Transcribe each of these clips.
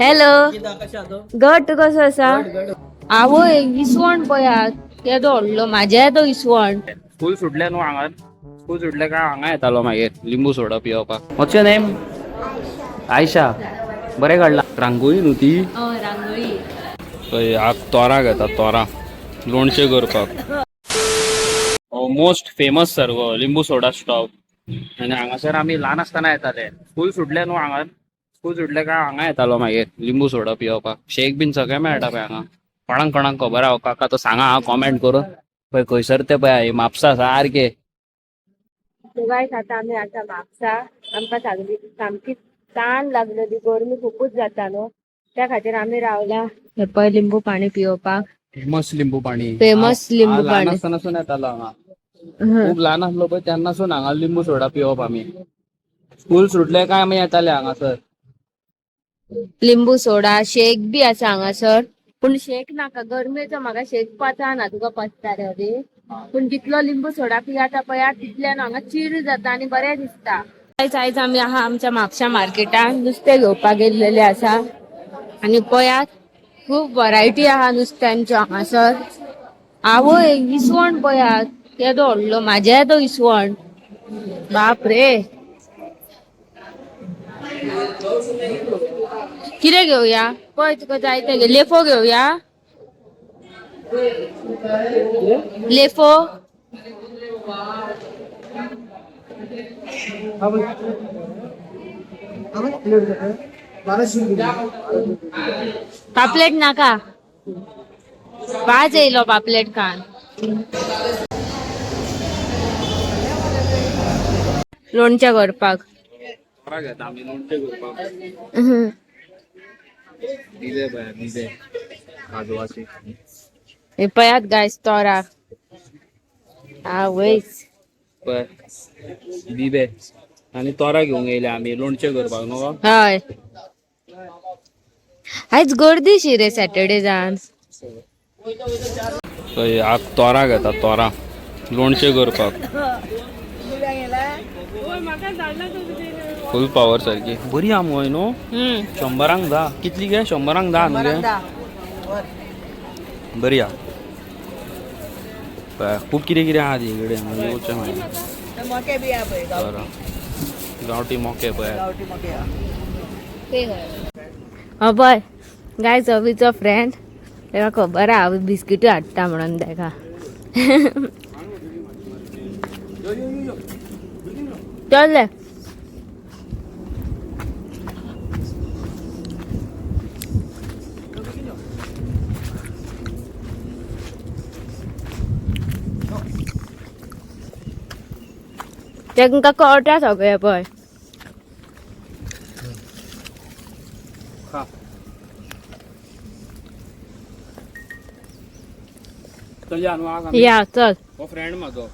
Hello गट तू कसो असा आवय इसवण पयात केदो व्हडलो माझ्या येतो इसवण स्कूल सुटल्या न्हू हांगा स्कूल सुटल्या काय हांगा येतालो मागीर लिंबू सोडा पिवपाक. व्हॉट्स युअर नेम? आयशा. बरें काडला रांगोळी न्हू ती. रांगोळी पळय हांव तोरां घेता तोरां लोणचें करपाक. मोस्ट फेमस सर गो लिंबू सोडा स्टॉप. आनी हांगासर आमी ल्हान आसतना येताले. स्कूल सुटल्या न्हू हांगा स्कूल सुटल्या काय हांगा येतालो मागीर लिंबू सोडा पिवपाक. शेक बीन सगळें मेळटा पळय हांगा. कोणाक खबर आहा काका तो सांगा हांव कॉमेंट करून. पळय खंयसर ते पळय म्हापसा सारके. गायस आता आमी आसा म्हापसा. आमकां सांगली सामकी ताण लागलेली गरमी खूपच जाता न्हू त्या खातीर आमी रावला हे पळय लिंबू पाणी पिवपाक. फेमस लिंबू पाणी. फेमस लिंबू ल्हान पाणी आसतनासून येतालो हांगा. खूप ल्हान आसलो पळय तेन्नासून हांगा लिंबू सोडा पिवप आमी. स्कूल सुटले काय आमी येताले हांगासर. लिंबू सोडा शेक बी आसा हांगासर पूण शेक नाका गरमेचो म्हाका शेक पचना तुका पचता रे अदी पूण जितलो लिंबू सोडा पियाता पळय तितल्यान हांगा चिर जाता आनी बरें दिसता. आयज आमी आहा आमच्या म्हापशा मार्केटान नुस्तें घेवपाक गेल्लेले आसा आनी पळयात खूब वरायटी आहा नुस्त्यांच्यो हांगासर. आवय इसवण पळयात केदो व्हडलो म्हाज्या येतो इसवण बाप रे. कितें घेवया पळय तुका जाय तें घे. लेफो घेवया लेफो पापलेट नाका वाज येयलो पापलेट खान. लोणचें करपाक तोरां घेता आमी लोणचें करपाक. दिले पळय दिले काजवाचे. हे पळयात गायस तोरां आवयच पळय दिबे आनी तोरां घेवंक येयले आमी लोणचें करपाक न्हू. हय आयज गर्दीशी रे सॅटर्डे जावन. पळय हांव तोरां घेता तोरां लोणचें करपाक. फूल पावर सारकी बरी आहा मुगो न्हू. 100रांक 10 कितली गे 100रांक 10 न्हू गे. बरी आहा पळय खूब कितें कितें आहा ती कडेन येवचें मागीर. गांवठी मोके पळय. हो पळय गायज अवीचो फ्रेंड तेका खबर आहा हांव बिस्किट्यो हाडटा म्हणून तेका. चल तेंका कळटा सगळें पळय. या चल फ्रेंड म्हाजो.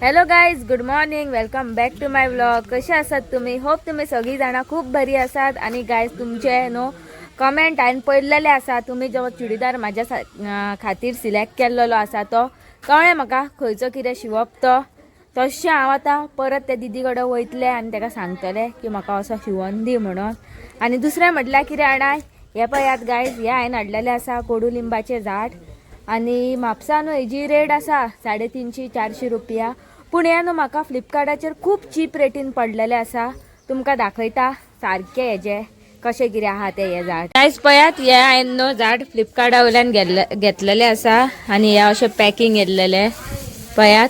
Hello guys good morning welcome back to my vlog. कशे आसात तुम्ही? होप तुम्ही सगळी जाणां खूप बरी आसात. आणि गायज तुमचे न्हू कमेंट हांवें पळयलेले आसा तुम्ही जो चुडीदार म्हाज्या खातीर सिलेक्ट केल्लो आसा तो कळ्ळें म्हाका खंयचो कितें शिवप तो. तशें हांव आतां परत त्या दिदी कडेन वयतलें आनी ताका सांगतलें की म्हाका असो शिवून दी म्हणून. आनी दुसरें म्हटल्यार कितें हाडाय हे पळयात गायज हे हांवें हाडलेलें आसा कोडुलिंबाचें झाड. आनी म्हापसा न्हू हेजी रेट आसा 350-400 रुपया. पूण हे न्हू म्हाका फ्लिपकार्टाचेर खूब चीप रेटीन पडलेले आसा. तुमकां दाखयता सारकें हेजे कशें कितें आहा तें हे झाड. गायज पळयात हे हांवें न्हू झाड फ्लिपकार्टा वयल्यान घेतलेलें आसा आनी हे अशें पॅकींग येल्लेलें पळयात.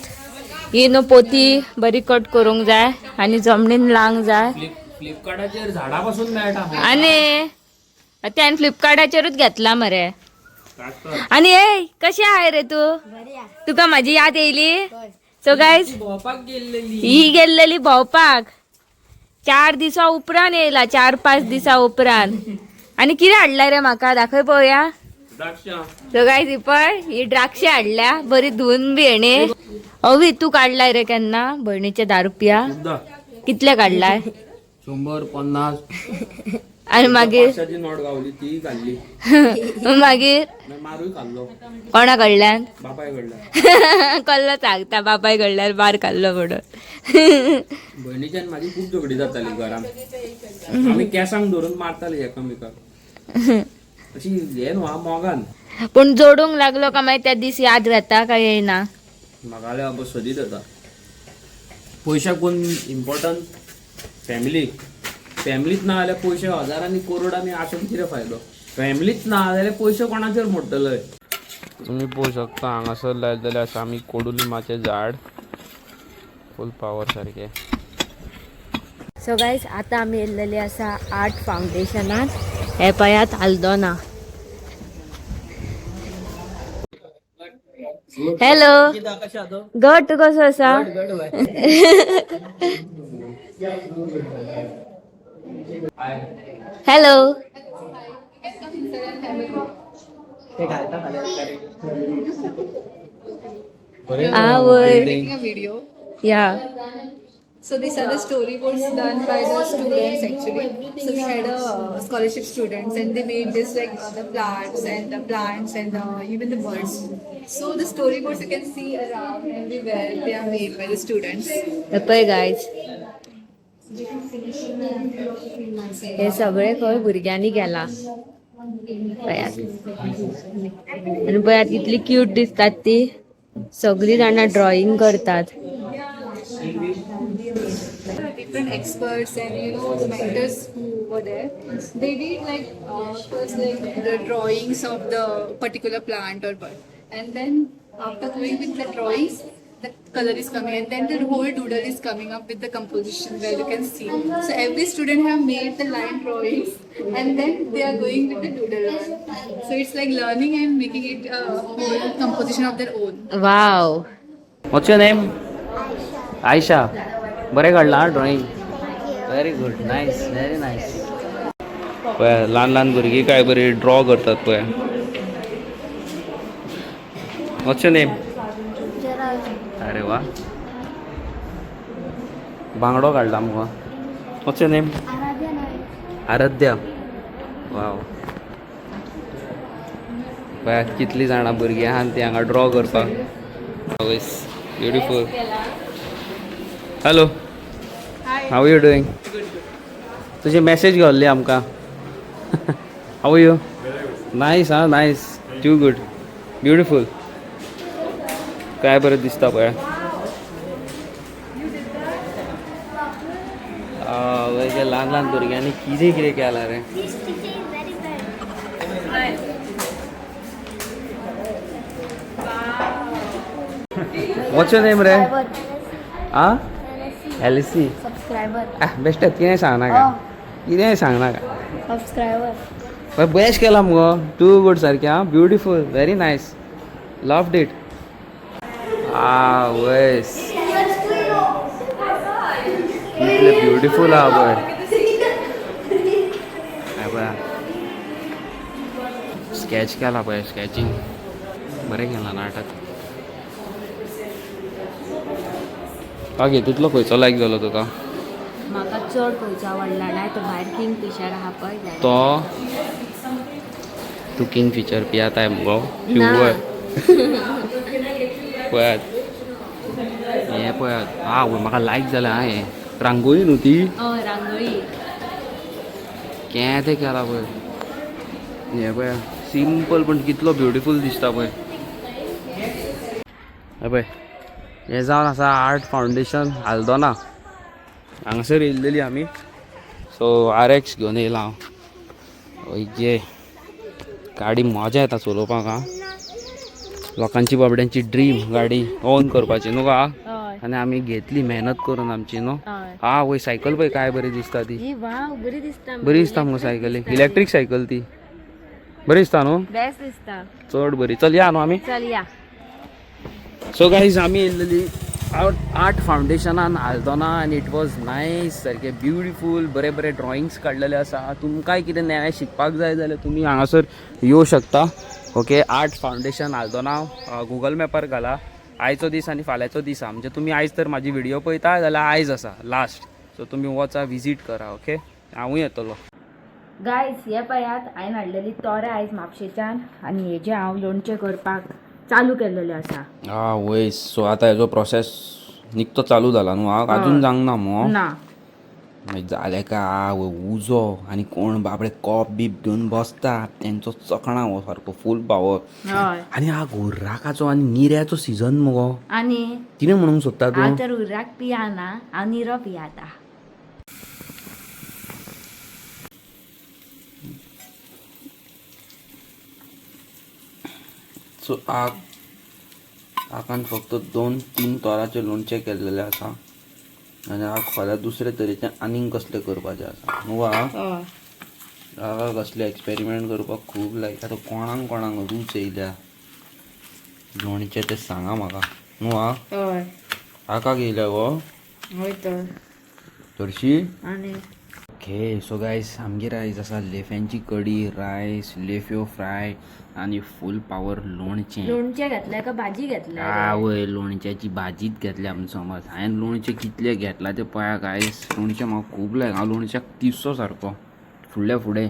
ही न्हू पोती बरी कट करूंक जाय आनी जमनीन लावंक जाय. फ्लिपकार्टाचेर झाडा पासून मेळटा आनी त्यान फ्लिपकार्टाचेरूच घेतला मरे. आणि ए कशी आहे रे तू? तुका माझी याद येयली? सो गायज ही गेल्लेली भोंवपाक 4 दिसा उपरांत येयला 4-5 दिसा उपरांत. आणि कितें हाडला रे म्हाका दाखय पळोवया. सो गायज ही पळय ही द्राक्षे हाडल्या बरी धुवन बी हेणे. अवी तू काढलाय रे केन्ना भयणीचे 10 रुपया? कितले काढलाय? 100-50. आणि मागीर पाचशाची नोट गावली ती खाल्ली मागीर मारूय खाल्लो कोणा कडल्यान बापाय कडल्यान कल्लो सांगता बापाय कडल्यान बार खाल्लो म्हणून बहिणीच्यान माझी खूप झगडी जाताली घरात आम्ही केसांक धरून मारताली एकामेकाक अशी हे न्हू मोगान पण जोडूंक लागलो का मागीर त्या दीस याद राहता काय येना म्हाका जाल्यार सदीत येता पयशाक कोण इम्पॉर्टंट फॅमिलीत ना जाल्यार पयशे हजारांनी करोडांनी आसून कितें फायदो फॅमिलीच ना जाल्यार पयशे कोणाचेर मोडटले तुम्ही पळोवं शकता हांगासर लायलेले आसा आमी कोडुलिंबाचें झाड फूल पावर सारखे सो गायज आता आमी येयलेली आसा आर्ट फाउंडेशनान हे पयात आल्दोना हॅलो घट तूं कसो आसा हॅलो Making a video. या So these are the storyboards done by the students actually. So we had scholarship students and they made this like the plants and even the birds. So the storyboards you can see around everywhere they are made by the students. पळय guys हे सगळे खंय भुरग्यांनी केला पळयात आनी पळयात कितली क्यूट दिसतात ती सगळी जाणां ड्रॉइंग करतात Different experts and the mentors who were there, they did like first like the drawings of the particular plant or bird, and then after going with the drawings, the color is coming, and then the whole doodle is coming up with the composition where you can see. So every student have made the line drawings, and then they are going with the doodle. So it's like learning and making it a whole composition of their own. Wow what's your name Ayesha बरें काडला drawing very good nice very nice पळय ल्हान भुरगीं काय बरी draw करतात पळय व्हॉट्स your name अरे वा बांगडो काडला मुगो what's your name Aaradhya wow पळय कितलीं जाणां भुरगीं आहात ती हांगा ड्रॉ करपाक beautiful hello how you doing तुझी मेसेज घाल्ली आमकां हाव यू नायस हा नायस टू गुड ब्युटिफूल काय बरें दिसता पळय हे ल्हान भुरग्यांनी कितें कितें केलां रे व्हॉट्स युअर नेम रे आ एलिसी सबस्क्रायबर बेस्ट कितें सांगनाका कितें सांगनाका सबस्क्रायबर बेस्ट केला मुगो टू गुड सारकें आं beautiful very nice loved it वयस कितलें ब्युटिफूल आहा पळय स्केच केला पळय स्केचिंग बरें केलां नाटक कागे तितलो खंयचो लायक जालो तुका म्हाका चड खंयचो आवडला ना तो भायर किंग फिशर आहा पळय तो तू किंग फिचर पियाताय मुगो ना. प्युअर पळयात हे पळयात आवय म्हाका लायक जालें आं हें रांगोळी न्हू ती हय रांगोळी केदें केला पळय हें पळय सिंपल पण कितलो ब्युटिफूल दिसता पळय हे पळय हें जावन आसा आर्ट फाउंडेशन आल्दोना हांगासर येयल्लेली आमी सो RX घेवन येयला हांव जे गाडी मजा येता चलोवपाक आं लोकांची बाबड्यांची ड्रीम गाडी ओन करपाची न्हू का हय आनी आमी घेतली मेहनत करून आमची न्हू हय वय सायकल पळय काय बरी दिसता ती ही वाव बरी दिसता बरी दिसता मगो सायकल इलेक्ट्रीक सायकल ती बरी दिसता न्हू बेस्ट दिसता चड बरी चल या न्हू आमी चल या सो गाईज आमी येयल्लेली आर्ट फाउंडेशनान आल्दोना आनी इट वॉज नायस सारकें ब्युटिफूल बरे बरे ड्रॉइंग्स काडलेले आसा तुमकांय कितें नवें शिकपाक जाय जाल्यार तुमी हांगासर येवं शकता okay art foundation Aldona Google मॅपार घाला आयचो दीस आनी फाल्यांचो दीस आहा म्हणजे तुमी आयज तर म्हाजी व्हिडिओ पळयता जाल्यार आयज आसा लास्ट सो तुमी वचा विजीट करा ओके हांवूय येतलो गायज हे पयात हांवें हाडलेली तोरां आयज म्हापशेच्यान आनी हेजे हांव लोणचें करपाक चालू केल्लेलें आसा. हा वय सो आता हेजो प्रोसेस निकतो चालू जाला न्हू हांव अजून जावंक ना मो ना मागीर जालें का उजो आनी कोण बाबडे कॉप बीप घेवन बसता तेंचो चकणा हो सारको फूल पावर हय आनी हा घोर्राकाचो आनी निऱ्याचो सीझन मगो आनी कितें म्हणूंक सोदता हांव तूं तर उर्राक पियाना हांव निरो पियाता. सो हाकान फक्त 2-3 तोराचे लोणचें केल्लेलें आसा आनी हाका फाल्यां दुसरे तरेचें आनीक कसलें करपाचें आसा न्हू हाका कसले एक्सपेरिमेंट करपाक खूब लायक आतां कोणाक रूच येयल्या लोणचें तें सांगा म्हाका न्हू हय हाका येयल्या गो हय तर चडशी आनी ओके सो गायस आमगेर आयज आसा लेफ्यांची कडी रायस लेफ्यो फ्राय आनी फूल पावर लोणचें लोणचें घेतलें का भाजी घेतल्या आवय लोणच्याची भाजीच घेतली आमी समज हांवें लोणचें कितलें घेतलां तें पळया गायस लोणचें म्हाका खूब लायक हांव लोणच्याक तिसचो सारको फुडें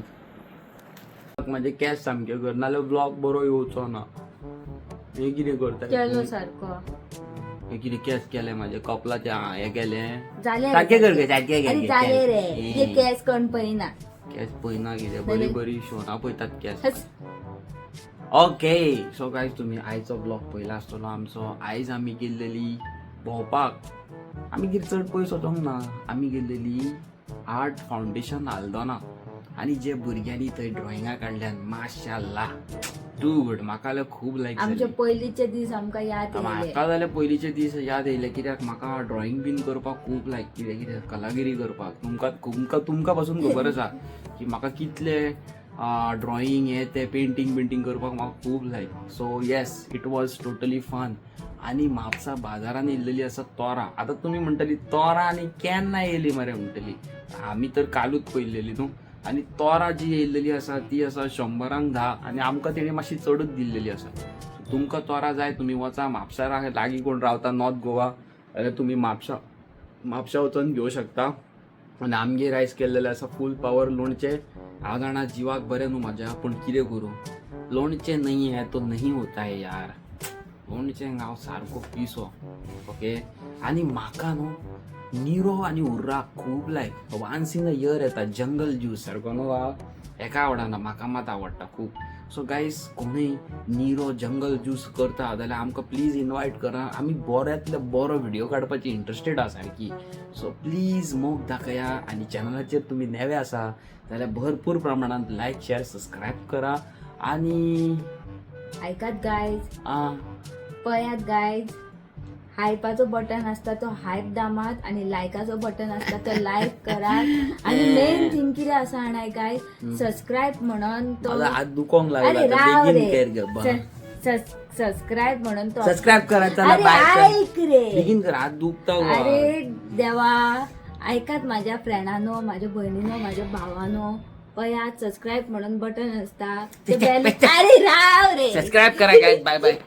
म्हाजे केंस सामके कर नाल्यार ब्लॉग बरो येवचो ना हे कितें करता केलो सारको हे कितें केंस केले म्हाजे कपलाचे हे केलें जालें सारकें कर गे, सारकें आनी गे, जालें रे हे. हे केस कोण पळयना. केंस पळयना कितें जालें. बरी शोना पळयतात केंस हस. ओके सो गायज तुम्ही आयचो ब्लॉग पयला आसतलो आमचो आयज आमी गेल्लेली भोंवपाक आमी कितें चड पयस वचोंक ना आमी गेल्लेली आर्ट फावंडेशन आल्दोना आनी जे भुरग्यांनी थंय ड्रॉइंगा काडल्यान माशाल्लाह टू गुड म्हाका जाल्यार खूब लायक आमचे पयलींचे दीस आमकां याद येयले. म्हाका जाल्यार पयलींचे दीस याद येयले कित्याक म्हाका ड्रॉइंग बीन करपाक खूब लायक कितें कलागिरी करपाक तुमकां पासून खबर आसा की म्हाका कितले ड्रॉइंग हे ते पेंटींग करपाक म्हाका खूब लायक so yes it was totally fun आनी म्हापसा बाजारान येयल्लेली आसा तोरां आतां तुमी म्हणटली तोरां आनी केन्ना येयली मरे म्हणटली आमी तर कालूच पयलेली न्हू आनी तोरां जी येयल्लेली आसा ती आसा 100 10 आनी आमकां तेणी मातशी चडूच दिल्लेली आसा तुमकां तोरां जाय तुमी वचा म्हापसा लागीं कोण रावता नॉर्थ गोवा जाल्यार तुमी म्हापसा वचून घेवं शकता आनी आमगेर आयज केल्लेलें आसा फूल पावर लोणचें हांव जाणा जिवाक बरें न्हू म्हाज्या पूण कितें करूं लोणचें नहीं है तो नहीं होता है यार लोणचें हांव सारको पिसो ओके आनी म्हाका न्हू निरो आनी उर्राक खूब लायक वान्स इन अ इयर येता जंगल ज्यूस सारको न्हू हेका आवडना म्हाका मात आवडटा खूब सो गायज कोणूय निरो जंगल ज्यूस करता जाल्यार आमकां प्लीज इनवायट करा आमी बऱ्यांतले बरो व्हिडिओ काडपाची इंट्रस्टेड आसा सारकी सो प्लीज मोग दाखया आनी चॅनलाचेर तुमी नेवे आसा जाल्यार भरपूर प्रमाणांत लायक शेअर सबस्क्रायब करा आनी ऐकात गायज पळयात गायज हायपाचो बटन असता तो हायप दामात आणि लायकाचो बटन असता तो लायक करात आणि मेन थिंग कितें आसा जाणाय गाय सबस्क्रायब म्हणून तो हात दुखोंक अरे लागला राव बेगीन रे कर ग सबस्क्राईब म्हणून तो सबस्क्राईब करा चला अरे बाय ऐक रे बेगीन कर हात दुखता अरे देवा ऐकात माझ्या फ्रेंडानो माझ्या बहिणीनो माझ्या भावानो पयात सबस्क्राईब म्हणून बटन असता ते बेल अरे राव रे सबस्क्राईब करा गाइस बाय बाय